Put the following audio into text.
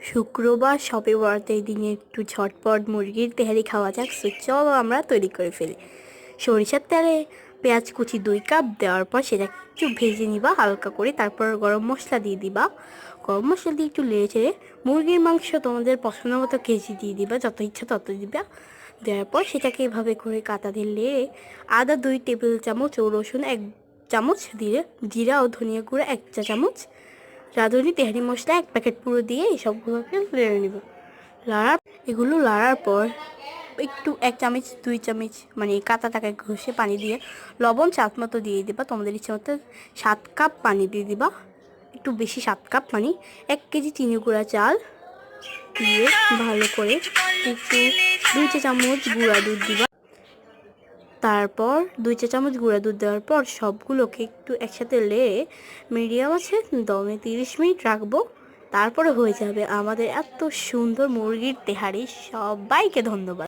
শুক্রবার শবে বরাতের দিনে একটু ঝটপট মুরগির তেহারি খাওয়া যাক। সো চলো আমরা তৈরি করে ফেলি। সরিষার তেলে পেঁয়াজ কুচি 2 কাপ দেওয়ার পর সেটা একটু ভেজে নিবা হালকা করে। তারপর গরম মশলা দিয়ে দিবা। গরম মশলা দিয়ে একটু নেড়ে চেড়ে মুরগির মাংস তোমাদের পছন্দ মতো কেজি দিয়ে দিবা, যত ইচ্ছা তত দিবা। দেওয়ার পর সেটাকে এভাবে করে কাঁটা দিয়ে নেড়ে আদা 2 টেবিল চামচ ও রসুন 1 চামচ দিয়ে জিরা ও ধনিয়া গুঁড়া 1 চা চামচ, রাঁধুনি তেহারি মশলা 1 প্যাকেট পুরো দিয়ে এই সবগুলোকে নেড়ে নেব। এগুলো লাড়ার পর একটু 1 চামচ 2 চামচ মানে কাঁটাটাকে ঘষে পানি দিয়ে লবণ স্বাদ মতো দিয়ে দিবা। তোমাদের ইচ্ছে মতো 7 কাপ পানি দিয়ে দিবা, একটু বেশি 7 কাপ পানি। 1 কেজি চিনি গুঁড়া চাল দিয়ে ভালো করে একটু 2 চা চামচ গুঁড়া দুধ দিবা। তারপর 2 চা চামচ গুঁড়া দুধ দেওয়ার পর সবগুলোকে একটু একসাথে নেড়ে মিডিয়াম আছে দমে 30 মিনিট রাখবো। তারপরে হয়ে যাবে আমাদের এত সুন্দর মুরগির তেহারি। সবাইকে ধন্যবাদ।